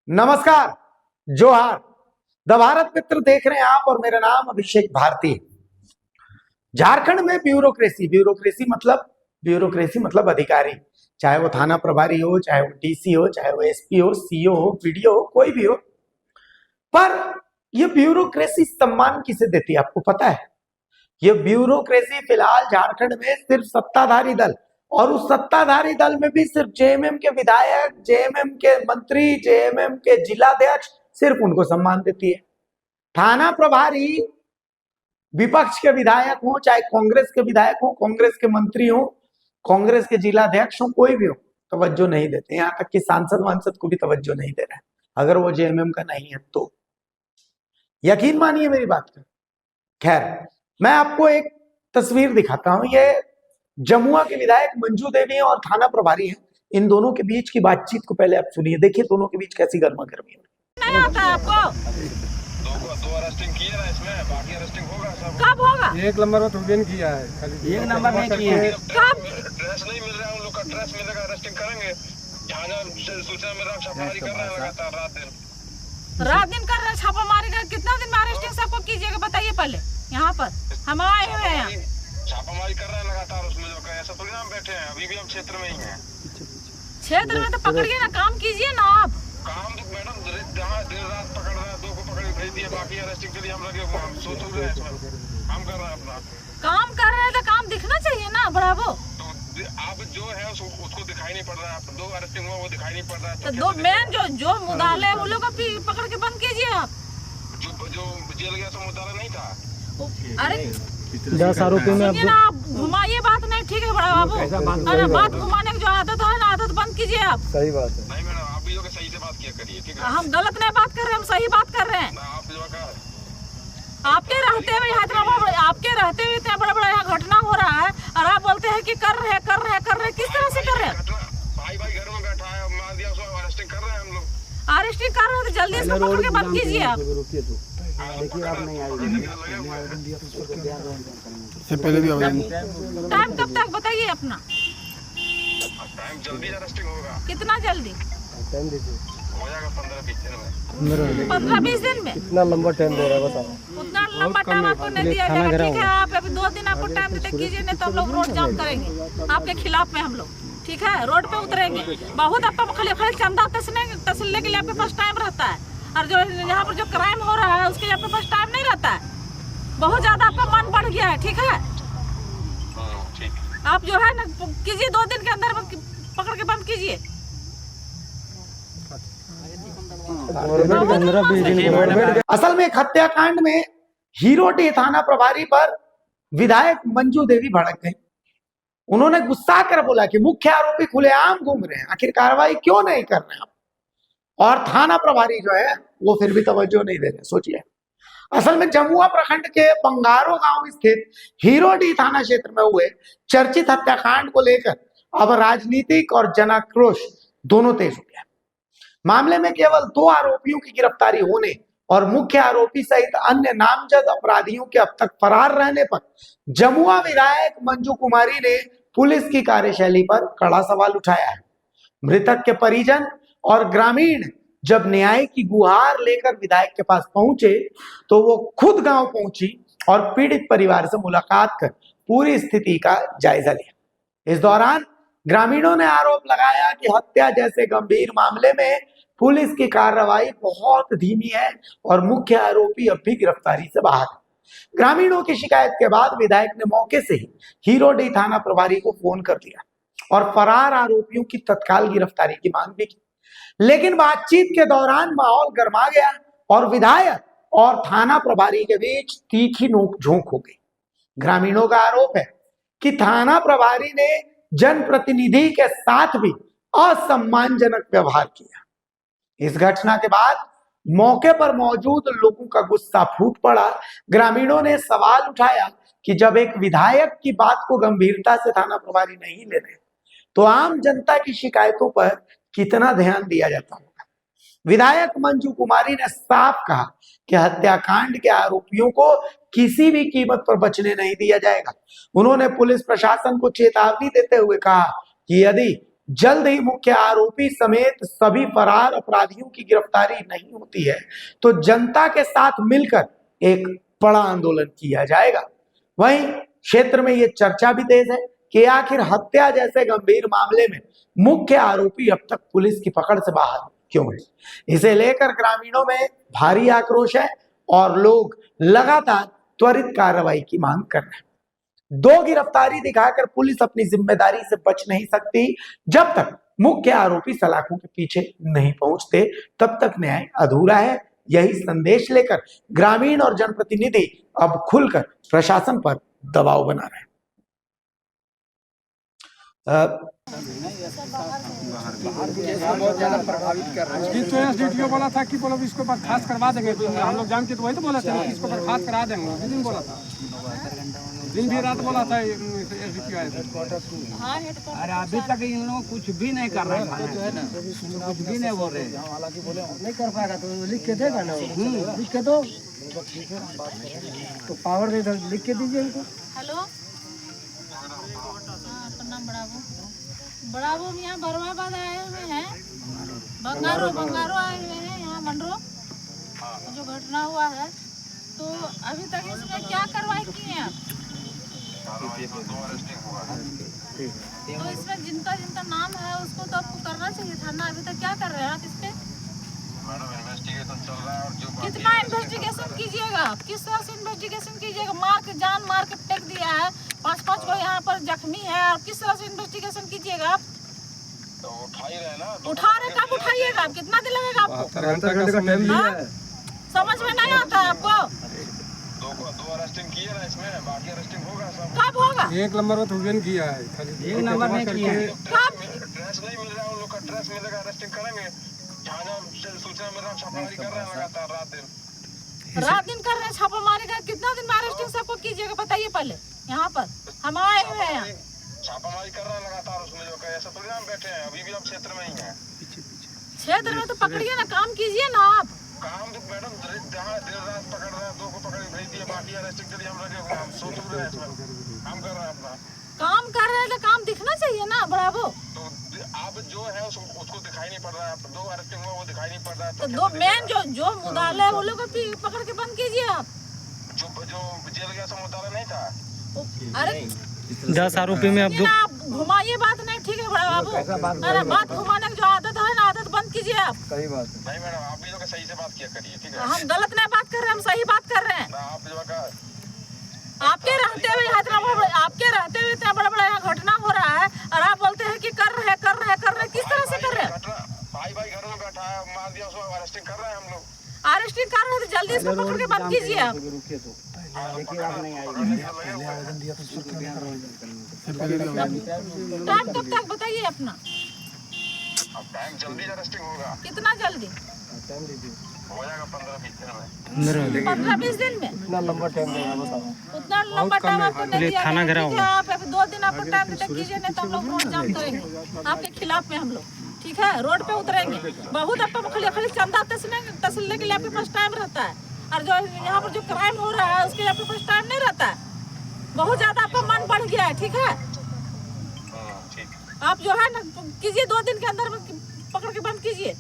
नमस्कार, जोहार। द भारत मित्र देख रहे हैं आप और मेरा नाम अभिषेक भारती। झारखंड में ब्यूरोक्रेसी मतलब अधिकारी, चाहे वो थाना प्रभारी हो, चाहे वो डीसी हो, चाहे वो एसपी हो, सीओ हो, वीडियो हो, कोई भी हो। पर ये ब्यूरोक्रेसी सम्मान किसे देती है आपको पता है? ये ब्यूरोक्रेसी फिलहाल झारखंड में सिर्फ सत्ताधारी दल, और उस सत्ताधारी दल में भी सिर्फ जेएमएम के विधायक, जेएमएम के मंत्री, जेएमएम के जिलाध्यक्ष, सिर्फ उनको सम्मान देती है। थाना प्रभारी विपक्ष के विधायक हो, चाहे कांग्रेस के विधायक हो, कांग्रेस के मंत्री हो, कांग्रेस के जिलाध्यक्ष हो, कोई भी हो, तवज्जो नहीं देते। यहां तक कि सांसद वांसद को भी तवज्जो नहीं दे रहे हैं, अगर वो जेएमएम का नहीं है तो। यकीन मानिए मेरी बात का। खैर, मैं आपको एक तस्वीर दिखाता हूं। ये जमुआ के विधायक मंजू देवी हैं और थाना प्रभारी हैं। इन दोनों के बीच की बातचीत को पहले आप सुनिए, देखिए दोनों के बीच कैसी गर्मा गर्मी है। नहीं आता है आपको? दो अरेस्टिंग किया है इसमें, बाकी अरेस्टिंग होगा सब। कब होगा? एक नंबर में थोड़ी किया है, खाली एक नंबर में किया है। कब? ड्रेस नहीं मिल रहा है, उन लोग का ड्रेस मिलेगा, अरेस्टिंग करेंगे। जहाँ सूचना मिल रहा है, छापामारी कर रहे हैं लगातार रात दिन कर रहे हैं छापामारी कर। कितना दिन में अरेस्टिंग सबको कीजिएगा बताइए पहले। यहाँ पर हम आए हुए हैं, छापामारी कर रहे हैं लगातार। उसमें जो ऐसा थोड़ी हम बैठे हैं, अभी भी हम क्षेत्र में ही हैं। क्षेत्र में तो पकड़िए ना, काम कीजिए ना आप। काम तो मैडम जहाँ दिन रात पकड़ रहे हैं, 2 को पकड़ भेज दिए, बाकी अरेस्टिंग के लिए हम लगे हुए हैं। हम सोच रहे हैं इसमें काम कर रहे हैं अपना काम कर रहे हैं तो काम दिखना चाहिए ना। ब्रावो। तो आप जो है उसको दिखाई नहीं पड़ रहा है। 2 अरेस्टिंग हुआ वो दिखाई नहीं पड़ रहा है। तो दो मेन जो मुदाले है वो लोग पकड़ के बंद कीजिए आप। जो जेल गया तो मुद्दा नहीं था। अरे 10 आरोपी में आप घुमाइए बात। नहीं ठीक है बड़ा बाबू, अरे बात घुमाने की जो आदत है ना, आदत बंद कीजिए आप। सही बात है। नहीं मैडम, आप भी जो सही से बात किया करिए, ठीक है? हम गलत नहीं बात कर रहे हैं, हम सही बात कर रहे हैं। आप जो आपके रहते हुए यहाँ इतना बड़ा बड़ा यहाँ घटना हो रहा है और आप बोलते हैं कि कर रहे हैं। किस तरह से कर रहे हैं? भाई घर में बैठा है, मान दिया उसको अरेस्टिंग कर रहे हैं हम लोग। अरेस्टिंग कर रहे हैं तो जल्दी से पकड़ के बंद कीजिए आप। देखिए आप नहीं टाइम कब तक बताइए अपना? टाइम जल्दी अरेस्टिंग होगा। कितना जल्दी? टाइम दीजिए, हो जाएगा 15-20 दिन में। 15-20 दिन में? इतना लंबा टाइम दे रहा है बताओ। उतना लंबा टाइम आपको नहीं दिया जाएगा। ठीक है, आप अभी 2 दिन आपको टाइम देते कीजिए, नहीं तो हम लोग रोड जाम करेंगे आपके खिलाफ में। हम लोग ठीक है रोड पे उतरेंगे। बहुत आपका खाली चंदा तसलने के लिए आपके पास टाइम रहता है, और जो यहाँ पर जो क्राइम हो रहा है उसके लिए आपके पास टाइम नहीं रहता है। बहुत ज्यादा आपका मन बढ़ गया है। ठीक है, आप जो है ना कीजिए, 2 दिन के अंदर पकड़ के बंद कीजिए। असल में एक हत्याकांड में हीरोटी थाना प्रभारी पर विधायक मंजू देवी भड़क गई। उन्होंने गुस्सा कर बोला कि मुख्य आरोपी खुलेआम घूम रहे हैं, आखिर कार्रवाई क्यों नहीं कर रहे आप? और थाना प्रभारी जो है वो फिर भी तवज्जो नहीं दे रहे। सोचिए, असल में जमुआ प्रखंड के बंगारो गांव स्थित हीरोडी थाना क्षेत्र में हुए चर्चित हत्याकांड को लेकर अब राजनीतिक और जनाक्रोश दोनों तेज हो गया। मामले में केवल 2 आरोपियों की गिरफ्तारी होने और मुख्य आरोपी सहित अन्य नामजद अपराधियों के अब तक फरार रहने पर जमुआ विधायक मंजू कुमारी ने पुलिस की कार्यशैली पर कड़ा सवाल उठाया है। मृतक के परिजन और ग्रामीण जब न्याय की गुहार लेकर विधायक के पास पहुंचे तो वो खुद गांव पहुंची और पीड़ित परिवार से मुलाकात कर पूरी स्थिति का जायजा लिया। इस दौरान ग्रामीणों ने आरोप लगाया कि हत्या जैसे गंभीर मामले में पुलिस की कार्रवाई बहुत धीमी है और मुख्य आरोपी अब भी गिरफ्तारी से बाहर है। ग्रामीणों की शिकायत के बाद विधायक ने मौके से ही हीरोडी थाना प्रभारी को फोन कर दिया और फरार आरोपियों की तत्काल गिरफ्तारी की मांग भी की। लेकिन बातचीत के दौरान माहौल गर्मा गया और विधायक और थाना प्रभारी के बीच तीखी नोकझोंक हो गई। ग्रामीणों का आरोप है कि थाना प्रभारी ने जनप्रतिनिधि के साथ भी असम्मानजनक व्यवहार किया। इस घटना के बाद मौके पर मौजूद लोगों का गुस्सा फूट पड़ा। ग्रामीणों ने सवाल उठाया कि जब एक विधायक की बात को गंभीरता से थाना प्रभारी नहीं ले रहे तो आम जनता की शिकायतों पर कितना ध्यान दिया जाता होगा। विधायक मंजू कुमारी ने साफ कहा कि हत्याकांड के आरोपियों को किसी भी कीमत पर बचने नहीं दिया जाएगा। उन्होंने पुलिस प्रशासन को चेतावनी देते हुए कहा कि यदि जल्द ही मुख्य आरोपी समेत सभी फरार अपराधियों की गिरफ्तारी नहीं होती है तो जनता के साथ मिलकर एक बड़ा आंदोलन किया जाएगा। वहीं क्षेत्र में यह चर्चा भी तेज है कि आखिर हत्या जैसे गंभीर मामले में मुख्य आरोपी अब तक पुलिस की पकड़ से बाहर क्यों है। इसे लेकर ग्रामीणों में भारी आक्रोश है और लोग लगातार त्वरित कार्रवाई की मांग कर रहे हैं। 2 गिरफ्तारी दिखाकर पुलिस अपनी जिम्मेदारी से बच नहीं सकती। जब तक मुख्य आरोपी सलाखों के पीछे नहीं पहुंचते तब तक न्याय अधूरा है। यही संदेश लेकर ग्रामीण और जनप्रतिनिधि अब खुलकर प्रशासन पर दबाव बना रहे हैं। बहुत ज्यादा प्रभावित कर रहा है। तो एसडीटीओ बोला था कि बोलो इसको बर्खास्त करवा देंगे, तो हम लोग जान के तो वही तो बोला था कि इसको बर्खास्त करा देंगे। उस दिन बोला था, दिन भी रात बोला था एसडीटीओ आए थे। अरे अभी तक इन लोग कुछ भी नहीं कर रहे हैं, कुछ भी नहीं बोल रहे। नहीं कर पाएगा तो लिख के देगा ना, लिख के दो तो पावर दे दो, लिख के दीजिए इनको। हेलो, प्रणाम बड़ाबू, हम यहाँ बरवाबाद आए हुए हैं, बंगारो आए हुए हैं यहाँ मंडरो। जो घटना हुआ है तो अभी तक इसमें क्या कार्रवाई की है आप? तो इसमें जिनका जिनका नाम है उसको तो आपको करना चाहिए था ना, अभी तक क्या कर रहे हैं आप इस पे? कितना इन्वेस्टिगेशन कीजिएगा, किस तरह से इन्वेस्टिगेशन कीजिएगा? जान मार के फेंक दिया है, 5-5 को यहाँ पर जख्मी है, और किस तरह से इन्वेस्टिगेशन कीजिएगा आप? तो उठा ही रहे ना, उठा रहे, कब उठाइएगा? कितना दिन लगेगा आपको? 72 घंटे का टाइम दिया है। समझ में नहीं आता है आपको? 2 अरेस्टिंग किए ना इसमें, बाकी अरेस्टिंग होगा सब। कब होगा? 1 नंबर में तो हुए नहीं किया है, खाली 1 नंबर नहीं किया है। कब? ड्रेस नहीं मिल रहा है, उन लोग का ड्रेस मिलेगा, अरेस्टिंग करेंगे। जहाँ सूचना मिल रहा, छापामारी कर रहे हैं लगातार रात दिन कर रहे हैं छापामारी का। कितना दिन में अरेस्टिंग सबको कीजिएगा बताइए पहले। यहाँ पर हम आए हुए हैं, छापामारी कर रहे हैं लगातार। उसमें जो ऐसा तो हम बैठे हैं, अभी भी हम क्षेत्र में ही हैं। क्षेत्र में तो पकड़िए ना, काम कीजिए ना आप। काम तो मैडम जहाँ दिन रात पकड़ रहे हैं, 2 को पकड़ भेज दिए, बाकी अरेस्टिंग के लिए हम लगे हुए हैं। हम सोच रहे हैं इसमें, काम कर रहे हैं अपना। काम कर रहे हैं तो काम दिखना चाहिए ना बड़ाबो। तो आप जो है उसको दिखाई नहीं पड़ रहा है। 2 अरेस्टिंग हुआ वो दिखाई नहीं पड़ रहा है। तो 2 मेन जो मुदाले वो लोग को पकड़ के बंद कीजिए आप। जो जेल गया सब मुद्दा नहीं था। अरे 10 आरोपी में अब आप घुमाइए, बात नहीं ठीक है बड़ा बाबू। अरे बात घुमाने की जो आदत है ना, आदत बंद कीजिए आप। सही बात है। नहीं मैडम, आप भी लोग सही से बात किया करिए, ठीक है? हम गलत नहीं बात कर रहे हैं, हम सही बात कर रहे हैं। आप जो का आपके रहते हुए इतना बड़ा बड़ा यहाँ घटना हो रहा है और आप बोलते हैं कि कर रहे हैं। किस तरह से कर रहे हैं? भाई घर में बैठा है, मार दिया उसको, अरेस्टिंग कर रहे हैं हम लोग। अरेस्टिंग कर रहे हैं तो जल्दी इसको पकड़ के बंद कीजिए आप। रुकिए तो देखिए आप नहीं आएगी। टाइम कब तक बताइए अपना? अब टाइम जल्दी अरेस्टिंग होगा। कितना जल्दी? टाइम दीजिए। हो जाएगा 15-20 दिन में। 15-20 दिन में? इतना लंबा टाइम देगा बताओ। उतना लंबा टाइम आपको नहीं दिया गया, ठीक है? आप अभी 2 दिन आपको टाइम तक कीजिए, नहीं तो हम लोग रोड जाम करेंगे आपके खिलाफ में। हम लोग ठीक है रोड पे उतरेंगे। बहुत आपको खाली चंदा तसलने के लिए आपके पास टाइम रहता है, और जो यहाँ पर जो क्राइम हो रहा है उसके लिए आपके पास टाइम नहीं रहता है। बहुत ज्यादा आपका मन बढ़ गया है, ठीक है? आप जो है ना कीजिए, 2 दिन के अंदर पकड़ के बंद कीजिए।